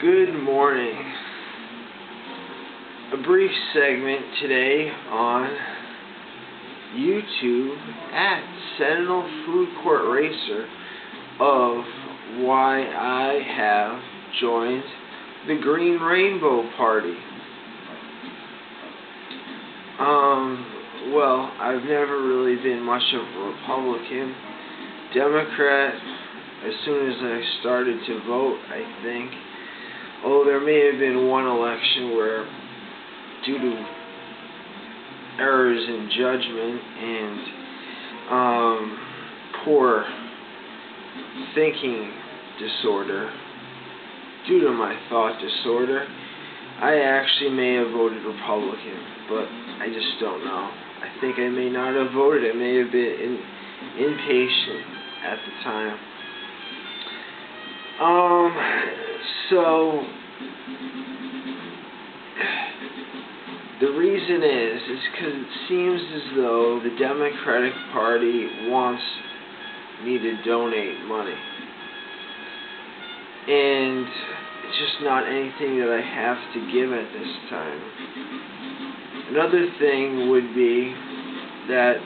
Good morning. A brief segment today on YouTube at Sentinel Food Court Racer of why I have joined the Green Rainbow Party. Well, I've never really been much of a Republican. Democrat, as soon as I started to vote, I think. Although there may have been one election where, due to errors in judgment and poor thinking disorder, due to my thought disorder, I actually may have voted Republican, but I just don't know. I think I may not have voted. I may have been impatient at the time. So the reason is because it seems as though the Democratic Party wants me to donate money, and it's just not anything that I have to give at this time. Another thing would be that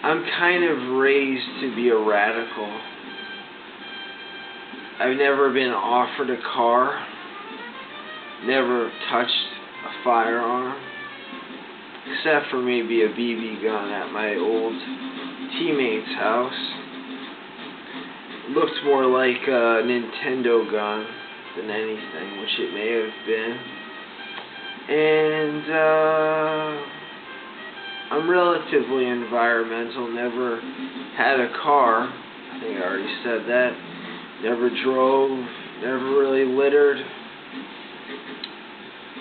I'm kind of raised to be a radical. I've never been offered a car, never touched a firearm, except for maybe a BB gun at my old teammate's house. It looked more like a Nintendo gun than anything, which it may have been. And I'm relatively environmental, never had a car, I think I already said that, never drove, never really littered,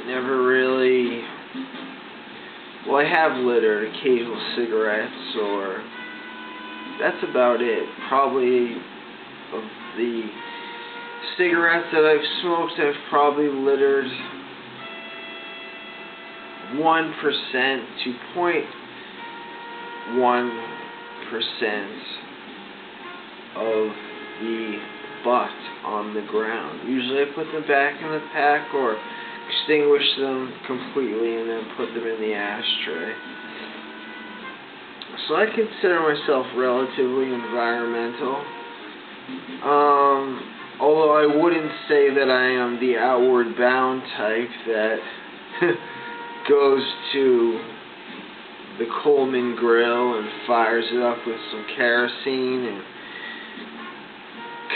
never really, well, I have littered, occasional cigarettes, or that's about it. Probably of the cigarettes that I've smoked, I've probably littered 1% to 0.1% of the butt on the ground. Usually I put them back in the pack or extinguish them completely and then put them in the ashtray. So I consider myself relatively environmental. Although I wouldn't say that I am the outward bound type that goes to the Coleman grill and fires it up with some kerosene and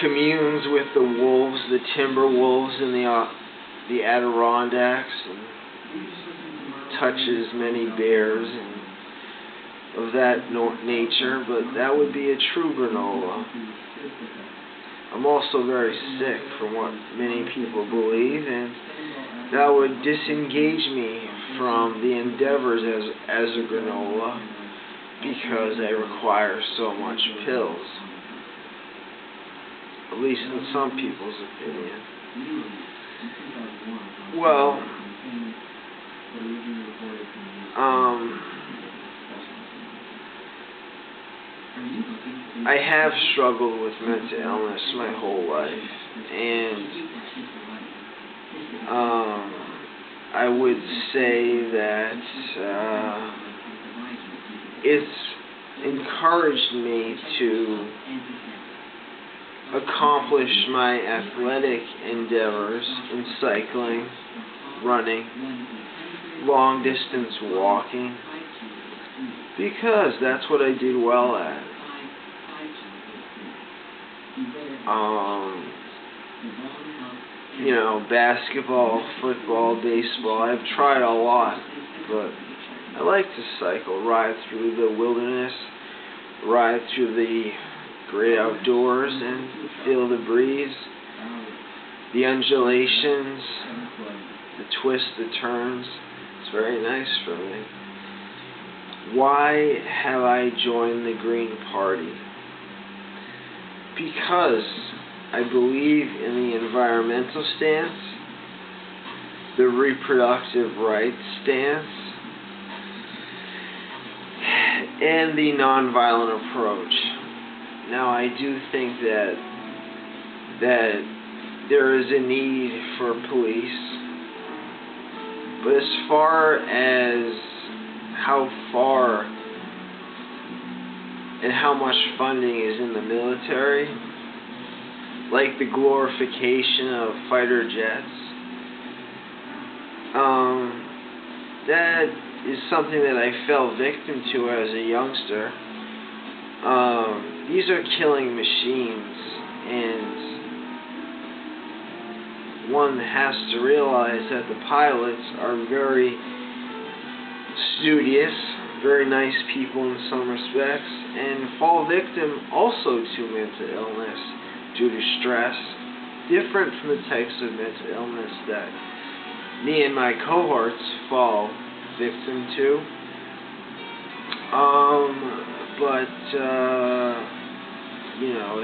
communes with the wolves, the timber wolves in the Adirondacks, and touches many bears and of that nature, but that would be a true granola. I'm also very sick from what many people believe, and that would disengage me from the endeavors as a granola because I require so much pills, at least in some people's opinion. Well, I have struggled with mental illness my whole life, and I would say that it's encouraged me to accomplish my athletic endeavors in cycling, running, long distance walking, because that's what I did well at. Basketball, football, baseball, I've tried a lot, but I like to cycle, ride through the wilderness, ride through the great outdoors and feel the breeze, the undulations, the twists, the turns. It's very nice for me. Why have I joined the Green Party? Because I believe in the environmental stance, the reproductive rights stance, and the nonviolent approach. Now, I do think that there is a need for police. But as far as how far and how much funding is in the military, like the glorification of fighter jets, that is something that I fell victim to as a youngster. These are killing machines, and one has to realize that the pilots are very studious, very nice people in some respects, and fall victim also to mental illness due to stress, different from the types of mental illness that me and my cohorts fall victim to. You know,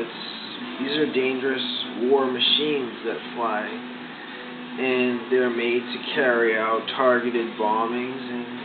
these are dangerous war machines that fly, and they're made to carry out targeted bombings, and